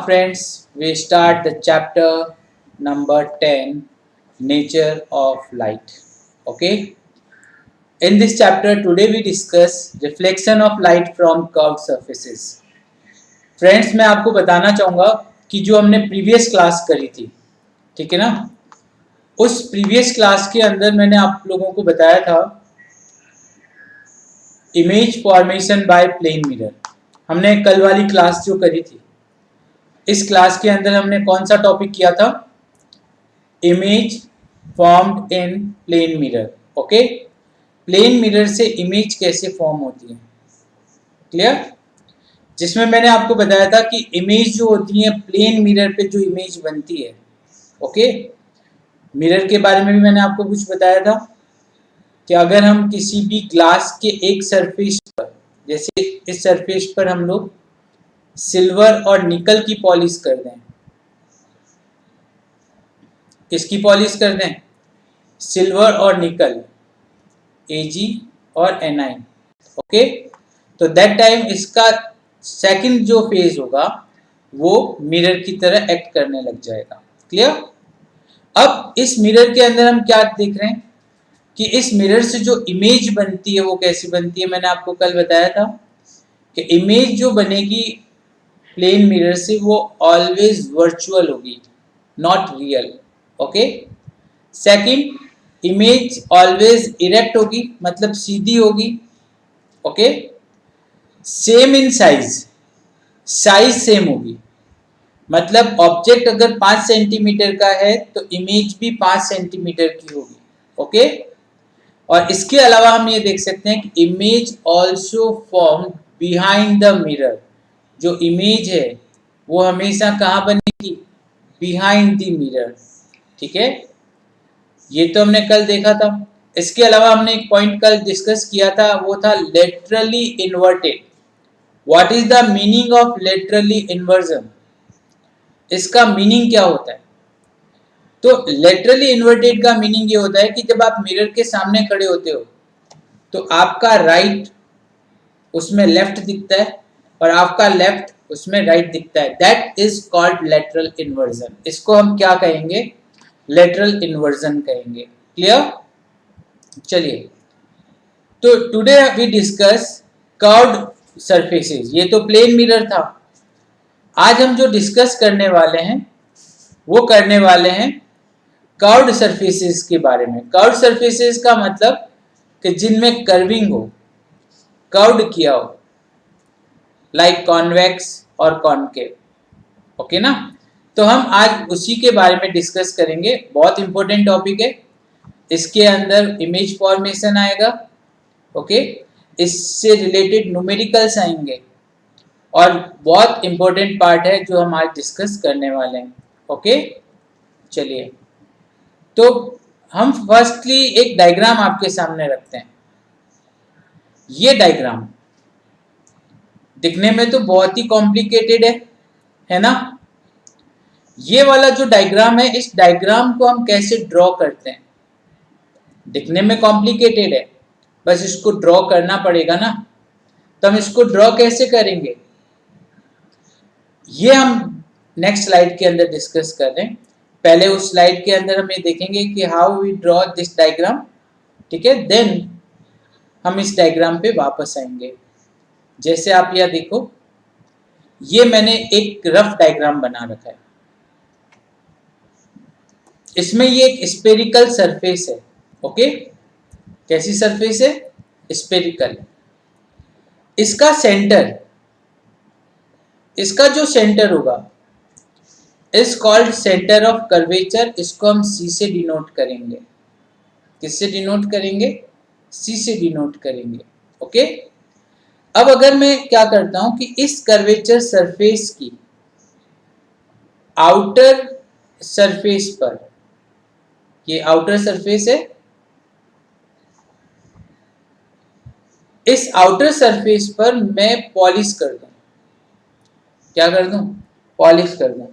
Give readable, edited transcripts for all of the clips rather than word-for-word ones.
friends, we start the chapter number 10, Nature of Light. Okay. In this chapter, today we discuss reflection of light from curved surfaces. Friends, मैं आपको बताना चाहूँगा कि जो हमने previous class करी थी, ठीक है ना, उस प्रीवियस क्लास के अंदर मैंने आप लोगों को बताया था image formation by plane mirror. हमने कल वाली क्लास जो करी थी, इस क्लास के अंदर हमने कौन सा टॉपिक किया था? Image formed in plane mirror. Okay, plane mirror से इमेज कैसे फॉर्म होती है, क्लियर? जिसमें मैंने आपको बताया था कि इमेज जो होती है प्लेन मिरर पे जो इमेज बनती है, ओके, मिरर के बारे में भी मैंने आपको कुछ बताया था कि अगर हम किसी भी ग्लास के एक सरफेस पर, जैसे इस सरफेस पर हम लोग सिल्वर और निकल की पॉलिश कर दें, किसकी पॉलिश कर दें? सिल्वर और निकल, Ag और Ni। ओके, तो दैट टाइम इसका सेकंड जो फेज होगा वो मिरर की तरह एक्ट करने लग जाएगा। क्लियर? अब इस मिरर के अंदर हम क्या देख रहे हैं कि इस मिरर से जो इमेज बनती है वो कैसी बनती है। मैंने आपको कल बताया था कि इमेज जो बनेगी प्लेन मिरर से वो ऑलवेज वर्चुअल होगी, not real. Okay, second, image always erect होगी, मतलब सीधी होगी। Okay, same in size, size same होगी, मतलब ऑब्जेक्ट अगर 5 सेंटीमीटर का है तो इमेज भी 5 सेंटीमीटर की होगी। ओके, और इसके अलावा हम ये देख सकते हैं कि image also form behind the mirror. जो इमेज है वो हमेशा कहाँ बनेगी? Behind the mirror. ठीक है, ये तो हमने कल देखा था। इसके अलावा हमने एक पॉइंट कल डिस्कस किया था, वो था laterally inverted. What is the meaning of laterally inversion? इसका मीनिंग क्या होता है? तो लेटरली इन्वर्टेड का मीनिंग ये होता है कि जब आप मिरर के सामने खड़े होते हो तो आपका राइट उसमें लेफ्ट दिखता है और आपका लेफ्ट उसमें राइट दिखता है। That is called lateral inversion. इसको हम क्या कहेंगे? लेटरल इन्वर्जन कहेंगे। क्लियर? चलिए, तो today we discuss curved surfaces. ये तो प्लेन मिरर था। आज हम जो डिस्कस करने वाले हैं वो करने वाले हैं कर्व्ड सरफेसेस के बारे में। कर्व्ड सरफेसेस का मतलब कि जिनमें कर्विंग हो, कर्व्ड किया हो, लाइक कॉन्वेक्स और कॉनकेव। ओके ना, तो हम आज उसी के बारे में डिस्कस करेंगे। बहुत इंपॉर्टेंट टॉपिक है। इसके अंदर इमेज फॉर्मेशन आएगा, ओके, इससे रिलेटेड न्यूमेरिकल्स आएंगे और बहुत इंपॉर्टेंट पार्ट है जो हम आज डिस्कस करने वाले हैं। ओके, चलिए, तो हम फर्स्टली एक डायग्राम आपके सामने रखते हैं। ये डायग्राम दिखने में तो बहुत ही कॉम्प्लिकेटेड है ना? ये वाला जो डायग्राम है, इस डायग्राम को हम कैसे ड्रॉ करते हैं? दिखने में कॉम्प्लिकेटेड है, बस इसको ड्रॉ करना पड़ेगा ना। तो हम इसको ड्रॉ कैसे करेंगे ये हम नेक्स्ट स्लाइड के अंदर डिस्कस कर रहे हैं। पहले उस स्लाइड के अंदर हम ये देखेंगे कि how we draw this diagram, ठीक है, देन हम इस डायग्राम पे वापस आएंगे। जैसे आप यह देखो, ये मैंने एक रफ डायग्राम बना रखा है। इसमें ये एक स्पेरिकल सरफेस है। ओके, कैसी सरफेस है? स्पेरिकल। इसका सेंटर, इसका जो सेंटर होगा is called centre of curvature. इसको हम सी से डिनोट करेंगे। किससे डिनोट करेंगे? सी से डिनोट करेंगे। ओके, अब अगर मैं क्या करता हूं कि इस कर्वेचर सरफेस की आउटर सरफेस पर, ये आउटर सरफेस है, इस आउटर सरफेस पर मैं पॉलिश कर दूं। क्या कर दूं? पॉलिश कर दूं।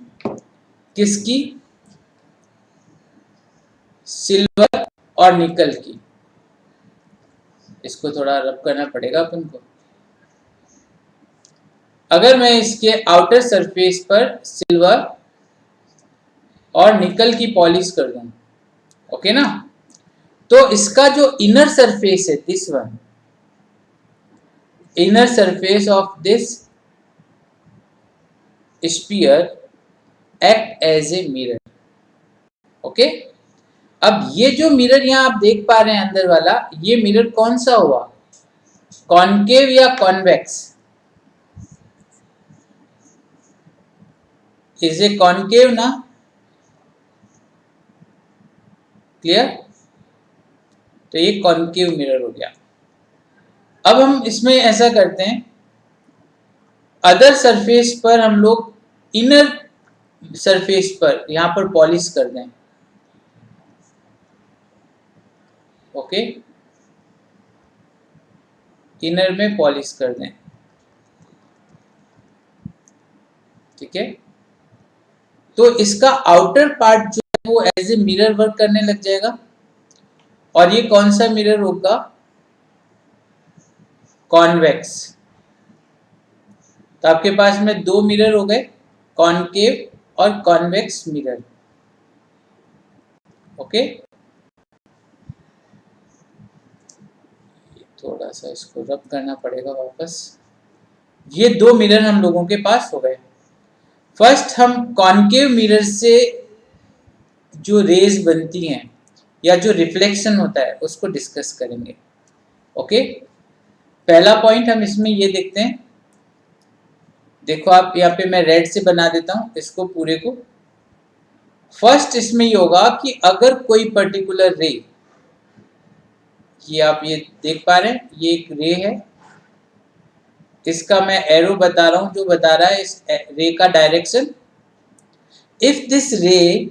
किसकी? सिल्वर और निकल की। इसको थोड़ा रब करना पड़ेगा अपन को। अगर मैं इसके आउटर सरफेस पर सिल्वर और निकल की पॉलिश कर दूं, ओके ना, तो इसका जो इनर सरफेस है, this one, inner surface of this sphere act as a mirror. Okay, अब ये जो मिरर यहां आप देख पा रहे हैं अंदर वाला, ये मिरर कौन सा हुआ, कॉनकेव या कॉन्वेक्स? इज ए कॉनकेव ना, क्लियर? तो ये कॉनकेव मिरर हो गया। अब हम इसमें ऐसा करते हैं, अदर सरफेस पर हम लोग इनर सरफेस पर यहां पर पॉलिश कर दें, ओके, इनर में पॉलिश कर दें, ठीक है। तो इसका आउटर पार्ट जो है वो एज ए मिरर वर्क करने लग जाएगा। और ये कौन सा मिरर होगा, कॉन्वेक्स। तो आपके पास में दो मिरर हो गए, कॉनकेव और कॉन्वेक्स मिरर, ओके। थोड़ा सा इसको रब करना पड़ेगा वापस। ये दो मिरर हम लोगों के पास हो गए। फर्स्ट हम कॉनकेव मिरर से जो रेज बनती हैं या जो रिफ्लेक्शन होता है उसको डिस्कस करेंगे, ओके। पहला पॉइंट हम इसमें ये देखते हैं, देखो आप यहाँ पे मैं रेड से बना देता हूं इसको पूरे को। फर्स्ट इसमें ये होगा कि अगर कोई पर्टिकुलर रे, ये आप ये देख पा रहे हैं, ये एक रे है, इसका मैं एरो बता रहा हूं जो बता रहा है इस रे का डायरेक्शन। इफ दिस रे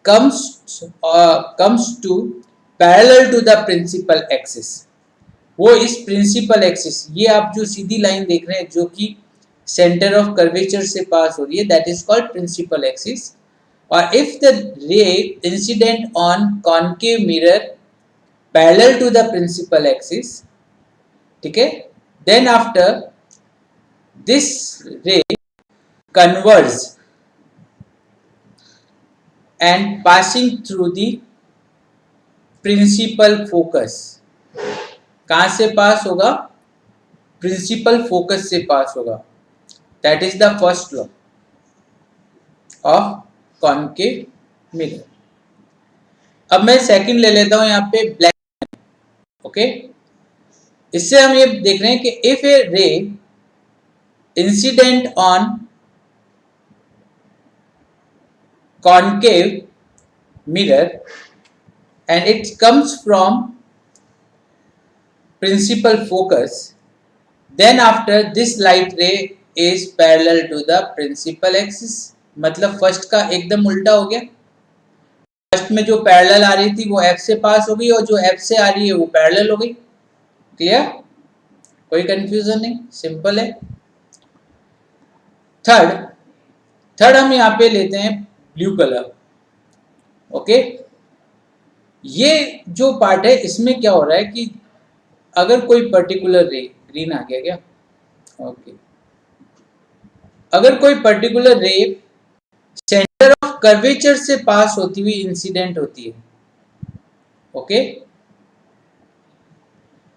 comes to parallel to the principal axis, वो इस प्रिंसिपल एक्सिस, ये आप जो सीधी लाइन देख रहे हैं जो कि सेंटर ऑफ कर्वेचर से पास हो रही है, that is called principal axis. और if the ray incident on concave mirror parallel to the principal axis, ठीक है, then after this ray converge and passing through the principal focus, कहां से पास होगा, प्रिंसिपल फोकस से पास होगा, that is the first law of concave mirror. अब मैं second ले लेता हूं यहां पे ब्लैक, ओके। इससे हम ये देख रहे हैं कि इफ ए रे incident on concave mirror and it comes from principal focus, then after this light ray is parallel to the principal axis। मतलब फर्स्ट का एकदम उल्टा हो गया, फर्स्ट में जो पैरेलल आ रही थी वो F से पास हो गई और जो F से आ रही है वो पैरेलल हो गई। क्लियर, कोई कंफ्यूजन नहीं, सिंपल है। थर्ड हम यहाँ पे लेते हैं ब्लू कलर, ओके। ये जो पार्ट है इसमें क्या हो रहा है कि अगर कोई पर्टिकुलर रे, ग्रीन आ गया क्या, ओके, अगर कोई पर्टिकुलर रे सेंटर ऑफ कर्वेचर से पास होती हुई इंसिडेंट होती है, ओके,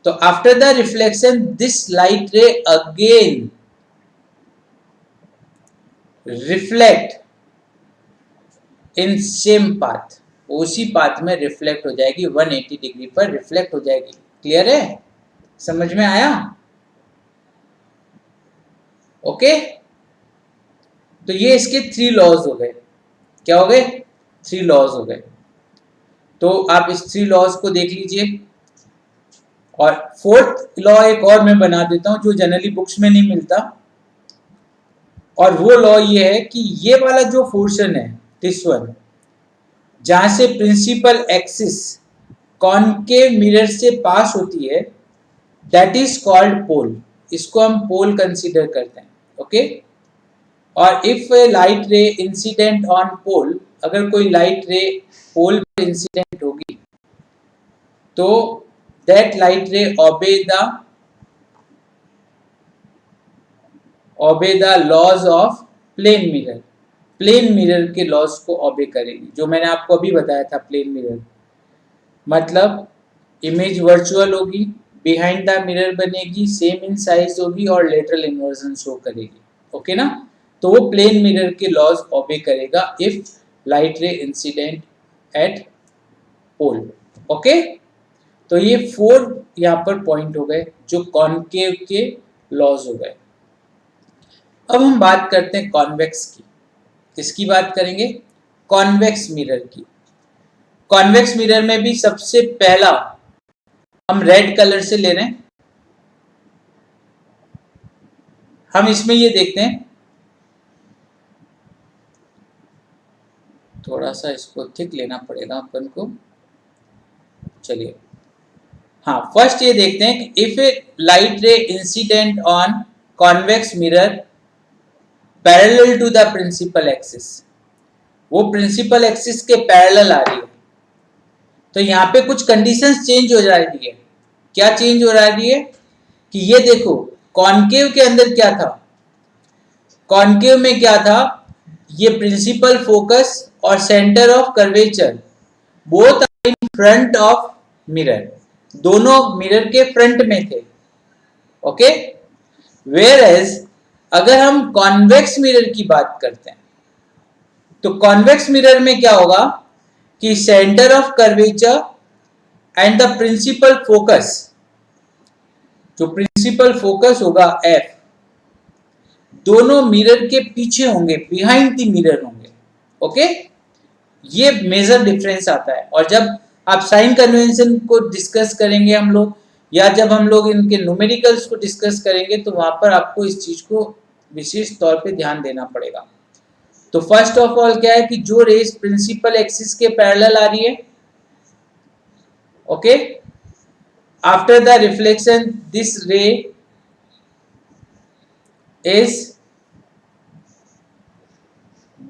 तो after the reflection this light रे again reflect in same path, उसी पाथ में रिफ्लेक्ट हो जाएगी, 180 डिग्री पर रिफ्लेक्ट हो जाएगी। क्लियर है, समझ में आया, ओके। तो ये इसके 3 लॉज हो गए, क्या हो गए, 3 लॉज हो गए। तो आप इस 3 लॉज को देख लीजिए, और फोर्थ लॉ एक और मैं बना देता हूं जो जनरली बुक्स में नहीं मिलता, और वो लॉ ये है कि ये वाला जो पोर्शन है, दिस वन, जहां से प्रिंसिपल एक्सिस कॉनकेव मिरर से पास होती है, दैट इज कॉल्ड पोल, इसको हम पोल कंसीडर करते हैं, ओके। और if a light ray incident on pole, अगर कोई लाइट रे पोल पर इंसिडेंट होगी तो that light ray obey the laws of plane mirror, plane mirror के लॉज को ओबे करेगी, जो मैंने आपको अभी बताया था। प्लेन मिरर मतलब इमेज वर्चुअल होगी, बिहाइंड द मिरर बनेगी, सेम इन साइज होगी और लेटरल इन्वर्जन शो करेगी। ओके ना, तो वो प्लेन मिरर के लॉज ओबे करेगा if light ray incident at pole. Okay, तो ये 4 यहाँ पर पॉइंट हो गए जो कॉनकेव के लॉज हो गए। अब हम बात करते हैं कॉन्वेक्स की। किसकी बात करेंगे? कॉन्वेक्स मिरर की। कॉन्वेक्स मिरर में भी सबसे पहला हम रेड कलर से ले रहे हैं। हम इसमें ये देखते हैं, थोड़ा सा इसको थिक लेना पड़ेगा अपन को। चलिए, हाँ, फर्स्ट ये देखते हैं कि if a light ray incident on convex mirror parallel to the principal axis, वो प्रिंसिपल एक्सिस के पैरेलल आ रही है, तो यहाँ पे कुछ कंडीशंस चेंज हो जा रही है। क्या चेंज हो रही है कि ये देखो, कॉनकेव के अंदर क्या था, कॉनकेव में क्या था, ये प्रिंसिपल फोकस और centre of curvature both are in front of mirror, दोनों मिरर के फ्रंट में थे। ओके, वेयर एज अगर हम कॉन्वेक्स मिरर की बात करते हैं तो कॉन्वेक्स मिरर में क्या होगा कि centre of curvature and the principal focus, जो प्रिंसिपल फोकस होगा F, दोनों मिरर के पीछे होंगे, बिहाइंड द मिरर होंगे। ओके, ये मेजर डिफरेंस आता है। और जब आप साइन कन्वेंशन को डिस्कस करेंगे हम लोग, या जब हम लोग इनके न्यूमेरिकल्स को डिस्कस करेंगे, तो वहां पर आपको इस चीज को विशेष तौर पे ध्यान देना पड़ेगा। तो फर्स्ट ऑफ ऑल क्या है कि जो रेस प्रिंसिपल एक्सिस के पैरेलल आ रही है, okay, after the reflection this ray is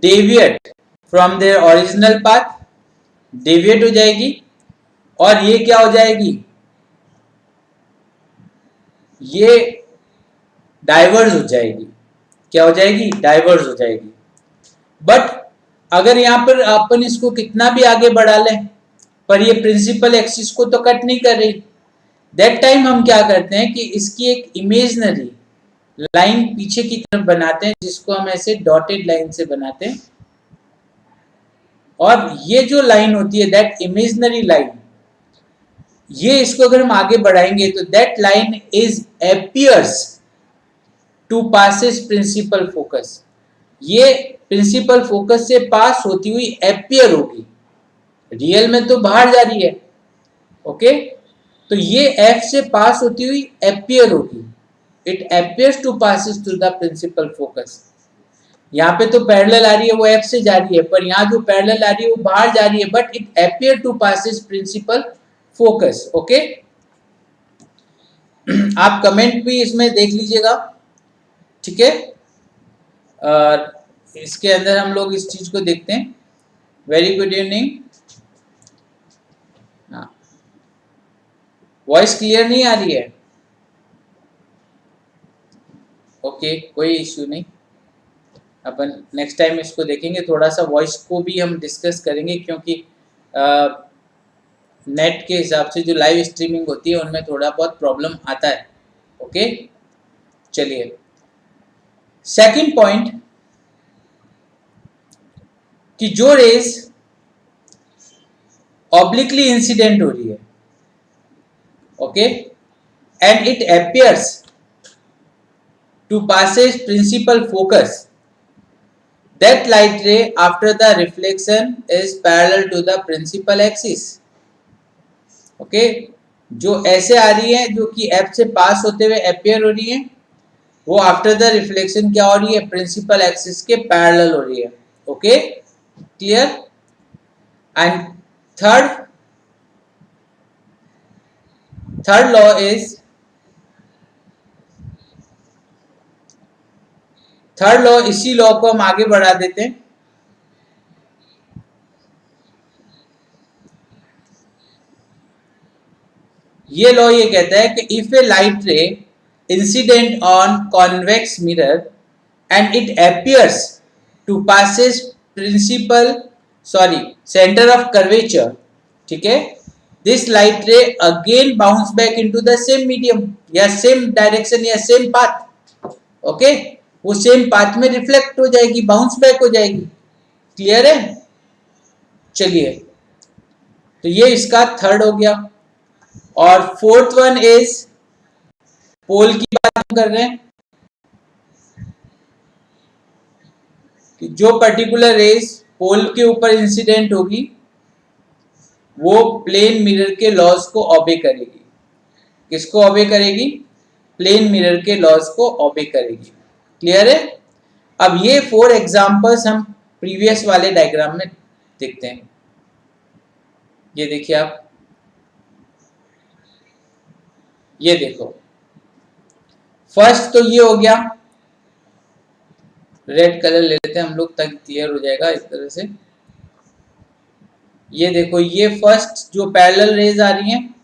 deviate from their original path, deviate हो जाएगी, और ये क्या हो जाएगी, ये डाइवर्ज हो जाएगी। क्या हो जाएगी? डाइवर्ज हो जाएगी। बट अगर यहां पर अपन इसको कितना भी आगे बढ़ा लें, पर ये प्रिंसिपल एक्सिस को तो कट नहीं कर रही, दैट टाइम हम क्या करते हैं कि इसकी एक इमेजनरी लाइन पीछे की तरफ बनाते हैं, जिसको हम ऐसे डॉटेड लाइन से बनाते हैं। और ये जो लाइन होती है, दैट इमेजनरी लाइन, ये इसको अगर हम आगे बढ़ाएंगे तो that line is appears to passes principal focus, ये प्रिंसिपल फोकस से पास होती हुई अपीयर होगी, रियल में तो बाहर जा रही है। ओके, तो ये F से पास होती हुई अपीयर होगी, it appears to passes through the principal focus. यहाँ पे तो पैरेलल आ रही है, वो F से जा रही है, पर यहाँ जो पैरेलल आ रही है वो बाहर जा रही है, but it appear to passes principal focus. Okay, आप कमेंट भी इसमें देख लीजिएगा, ठीक है। इसके अंदर हम लोग इस चीज को देखते हैं। Very good evening. Voice clear नहीं आ रही है? ओके, कोई इश्यू नहीं, अपन नेक्स्ट टाइम इसको देखेंगे, थोड़ा सा वॉइस को भी हम डिस्कस करेंगे, क्योंकि नेट के हिसाब से जो लाइव स्ट्रीमिंग होती है उनमें थोड़ा बहुत प्रॉब्लम आता है। ओके, चलिए, सेकंड पॉइंट कि जो रेस ऑब्लिकली इंसिडेंट हो रही है, okay, and it appears to passes principal focus, that light ray after the reflection is parallel to the principal axis. Okay, जो ऐसे आ रही है, जो कि F से पास होते हुए अपीयर हो रही है, वो आफ्टर द रिफ्लेक्शन क्या हो रही है? प्रिंसिपल एक्सिस के पैरेलल हो रही है। Okay, clear. And third law is, third law, इसी लॉ को हम आगे बढ़ा देते हैं। ये कहता है कि if a light ray incident on convex mirror and it appears to passes principal center of curvature, ठीक है, this light ray again bounce back into the same medium या same direction या same path, ओके, वो same path में reflect हो जाएगी, bounce back हो जाएगी। क्लियर है? चलिए, तो ये इसका थर्ड हो गया। और फोर्थ वन इज पोल की बात हम कर रहे हैं कि जो पर्टिकुलर रेस पोल के ऊपर इंसिडेंट होगी वो प्लेन मिरर के लॉज को ऑबे करेगी। किसको ऑबे करेगी? प्लेन मिरर के लॉज को ऑबे करेगी। क्लियर है? अब ये 4 एग्जांपल्स हम प्रीवियस वाले डायग्राम में देखते हैं। ये देखिए आप, ये देखो, फर्स्ट तो ये हो गया, रेड कलर ले लेते हैं हम लोग ताकि क्लियर हो जाएगा इस तरह से। ये देखो, ये फर्स्ट जो पैरेलल रेज आ रही हैं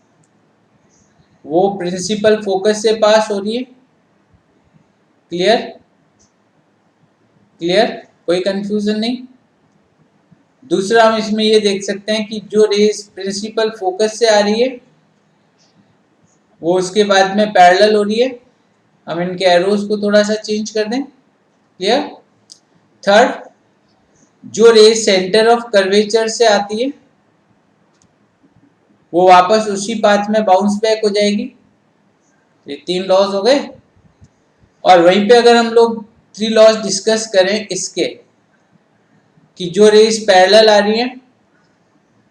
वो प्रिंसिपल फोकस से पास हो रही है। क्लियर? क्लियर? कोई कंफ्यूजन नहीं। दूसरा हम इसमें ये देख सकते हैं कि जो रेज प्रिंसिपल फोकस से आ रही है वो उसके बाद में पैरेलल हो रही है। हम इनके एरोज को थोड़ा सा चेंज कर दें। क्लियर? थर्ड, जो रेज सेंटर ऑफ कर्वेचर से आती है वो वापस उसी पाथ में बाउंस बैक हो जाएगी। ये 3 लॉज हो गए। और वहीं पे अगर हम लोग 3 लॉज डिस्कस करें इसके, कि जो रेज पैरेलल आ रही हैं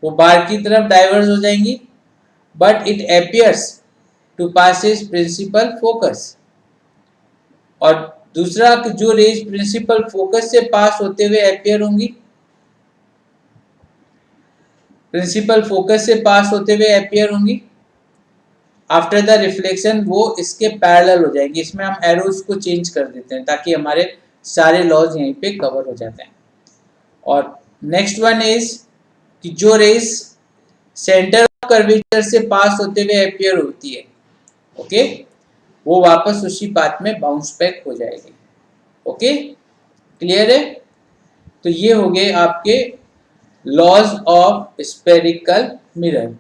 वो बाहर की तरफ डाइवर्ज हो जाएंगी, but it appears to passes principal focus. और दूसरा कि जो रेज प्रिंसिपल फोकस से पास होते हुए एपियर होंगी, प्रिंसिपल फोकस से पास होते हुए एपियर होंगी, आफ्टर द रिफ्लेक्शन वो इसके पैरेलल हो जाएंगी। इसमें हम एरोज को चेंज कर देते हैं ताकि हमारे सारे लॉज यहीं पे कवर हो जाते हैं। और नेक्स्ट वन इज कि जो रेज सेंटर ऑफ कर्वेचर से पास होते हुए एपियर होती है, ओके, वो वापस उसी पाथ में बाउंस बैक हो जाएगी। ओके, क्लियर है? तो ये हो गए आपके लॉज ऑफ स्फेरिकल मिरर।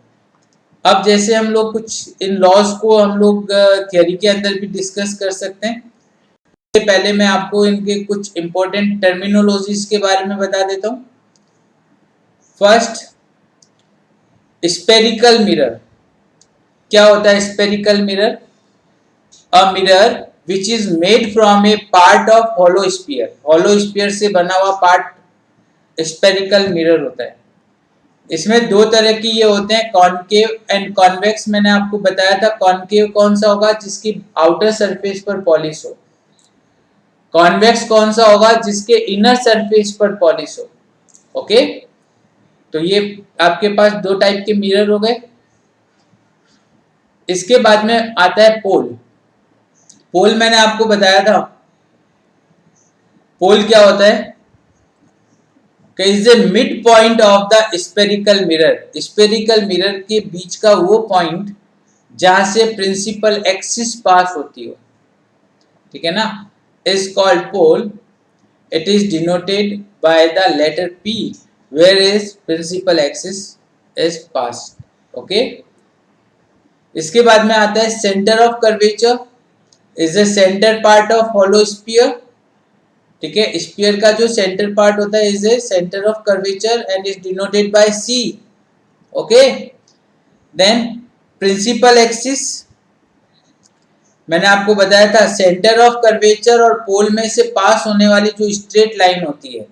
अब जैसे हम लोग कुछ इन लॉज को हम लोग थियरी के अंदर भी डिस्कस कर सकते हैं। इससे पहले मैं आपको इनके कुछ इंपॉर्टेंट टर्मिनोलॉजीज के बारे में बता देता हूँ। First, spherical mirror. क्या होता है spherical mirror? A mirror which is made from A part of hollow sphere. Hollow sphere से बना हुआ पार्ट स्फेरिकल मिरर होता है। इसमें 2 तरह की ये होते हैं, कॉनकेव एंड कॉन्वेक्स। मैंने आपको बताया था कॉनकेव कौन सा होगा? जिसकी आउटर सरफेस पर पॉलिश हो। कॉन्वेक्स कौन सा होगा? जिसके इनर सरफेस पर पॉलिश हो। ओके, तो ये आपके पास 2 टाइप के मिरर हो गए। इसके बाद में आता है पोल। पोल मैंने आपको बताया था, पोल क्या होता है? Is A mid point of the spherical mirror. Spherical mirror के बीच का वो पॉइंट जहां से प्रिंसिपल एक्सिस पास होती हो, ठीक है ना, is called pole. It is denoted by the letter P where is principal axis is passed. Okay, इसके बाद में आता है centre of curvature. Is a centre part of hollow sphere. ठीक है, स्फीयर का जो सेंटर पार्ट होता है is a centre of curvature and is denoted by C। Okay, then principal axis, मैंने आपको बताया था सेंटर ऑफ कर्वेचर और पोल में से पास होने वाली जो स्ट्रेट लाइन होती है,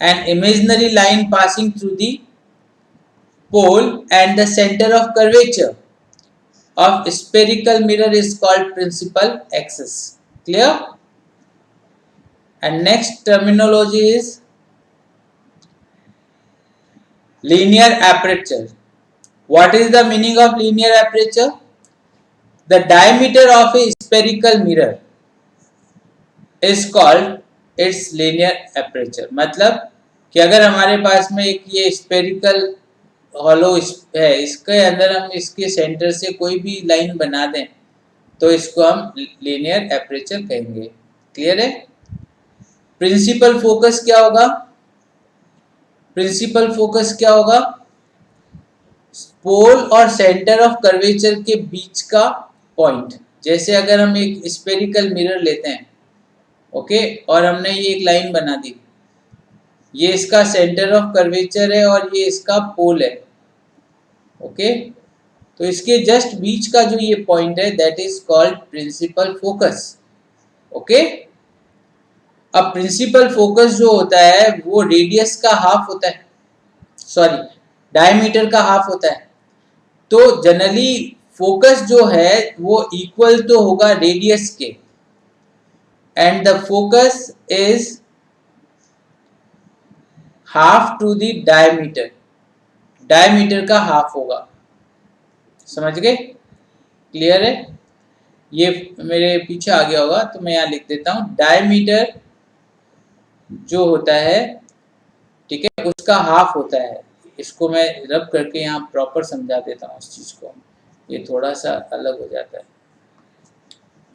an imaginary line passing through the pole and the centre of curvature of spherical mirror is called principal axis. Clear? And next terminology is linear aperture. What is the meaning of linear aperture? The diameter of a spherical mirror is called its linear aperture. मतलब कि अगर हमारे पास में एक ये spherical hollow है, इसके अंदर हम इसके सेंटर से कोई भी लाइन बना दें तो इसको हम लीनियर एपरेचर कहेंगे। क्लियर है? प्रिंसिपल फोकस क्या होगा? प्रिंसिपल फोकस क्या होगा? पोल और सेंटर ऑफ कर्वेचर के बीच का पॉइंट। जैसे अगर हम एक स्फेरिकल मिरर लेते हैं, ओके, और हमने ये एक लाइन बना दी, ये इसका सेंटर ऑफ कर्वेचर है और ये इसका पोल है, ओके, तो इसके जस्ट बीच का जो ये पॉइंट है that is called principal focus, okay. अब प्रिंसिपल फोकस जो होता है वो रेडियस का हाफ होता है, सॉरी डायमीटर का हाफ होता है। तो जनरली फोकस जो है वो इक्वल तो होगा रेडियस के, and the focus is half to the diameter, diameter का हाफ होगा। समझ गए? क्लियर है? ये मेरे पीछे आ गया होगा तो मैं यहाँ लिख देता हूँ, डायमीटर जो होता है, ठीक है, उसका हाफ होता है। इसको मैं रब करके यहाँ प्रॉपर समझा देता हूँ इस चीज़ को, ये थोड़ा सा अलग हो जाता है।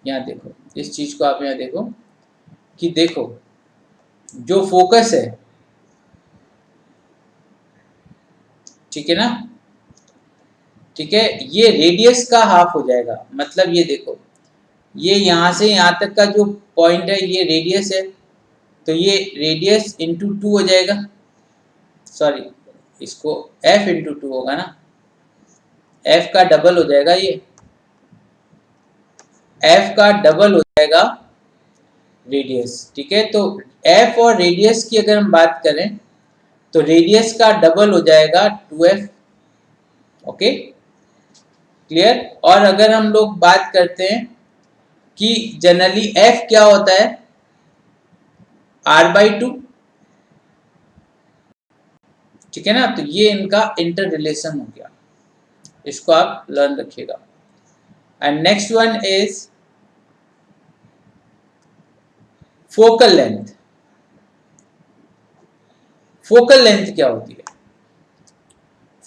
यहाँ देखो, इस चीज़ को आप यहाँ देखो कि देखो जो फोकस है, ठीक है ना, ठीक है, ये रेडियस का हाफ हो जाएगा। मतलब ये देखो, ये यहाँ से यहाँ तक का जो पॉइंट है ये रेडियस है, तो ये रेडियस इंटू 2 हो जाएगा, सॉरी इसको f इंटू 2 होगा ना, f का डबल हो जाएगा, ये f का डबल हो जाएगा रेडियस, ठीक है। तो f और रेडियस की अगर हम बात करें तो रेडियस का डबल हो जाएगा 2f, ओके, क्लियर। और अगर हम लोग बात करते हैं कि जनरली f क्या होता है, r/2, ठीक है ना, तो ये इनका इंटर रिलेशन हो गया, इसको आप लर्न रखिएगा। And next one is focal length. Focal length क्या होती है?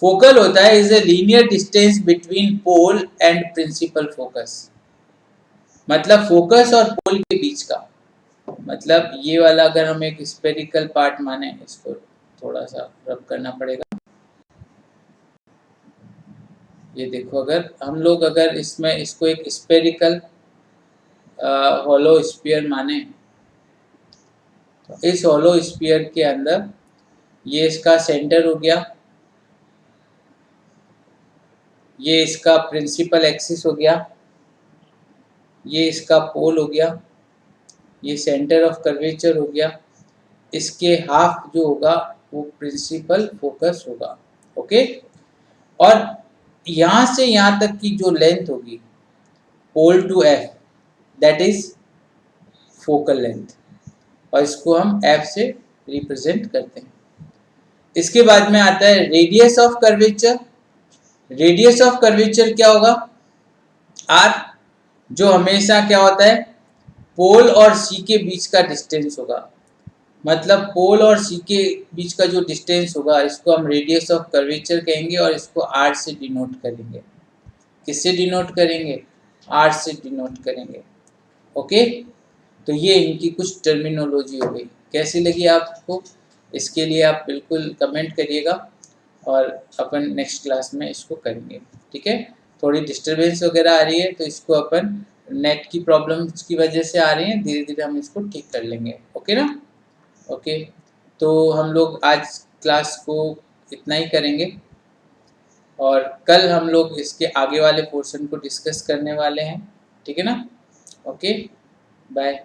फोकल होता है is a linear distance between pole and principal focus. मतलब फोकस और पोल के बीच का, मतलब ये वाला अगर हम एक स्फेरिकल पार्ट माने, इसको थोड़ा सा रब करना पड़ेगा। ये देखो, अगर हम लोग अगर इसमें इसको एक स्फेरिकल हॉलो स्फीयर माने, तो इस हॉलो स्फीयर के अंदर ये इसका सेंटर हो गया, ये इसका प्रिंसिपल एक्सिस हो गया, ये इसका पोल हो गया, ये सेंटर ऑफ कर्वेचर हो गया, इसके हाफ जो होगा वो प्रिंसिपल फोकस होगा, ओके। और यहाँ से यहाँ तक की जो लेंथ होगी pole to F, that is focal length, और इसको हम एफ से रिप्रेजेंट करते हैं। इसके बाद में आता है radius of curvature. Radius of curvature क्या होगा? आर, जो हमेशा क्या होता है, पोल और सी के बीच का डिस्टेंस होगा। मतलब पोल और सी के बीच का जो डिस्टेंस होगा इसको हम रेडियस ऑफ कर्वेचर कहेंगे, और इसको आर से डिनोट करेंगे। किससे डिनोट करेंगे? आर से डिनोट करेंगे, ओके। तो ये इनकी कुछ टर्मिनोलॉजी हो गई। कैसी लगी आपको? इसके लिए आप बिल्कुल कमेंट करिएगा और अपन नेक्स्ट क्लास में इसको करेंगे, ठीक है। थोड़ी डिस्टरबेंस वगैरह आ रही है तो इसको अपन नेट की प्रॉब्लम्स की वजह से आ रही हैं, धीरे धीरे हम इसको ठीक कर लेंगे, ओके ना, ओके। तो हम लोग आज क्लास को इतना ही करेंगे और कल हम लोग इसके आगे वाले पोर्शन को डिस्कस करने वाले हैं, ठीक है ना, ओके, बाय।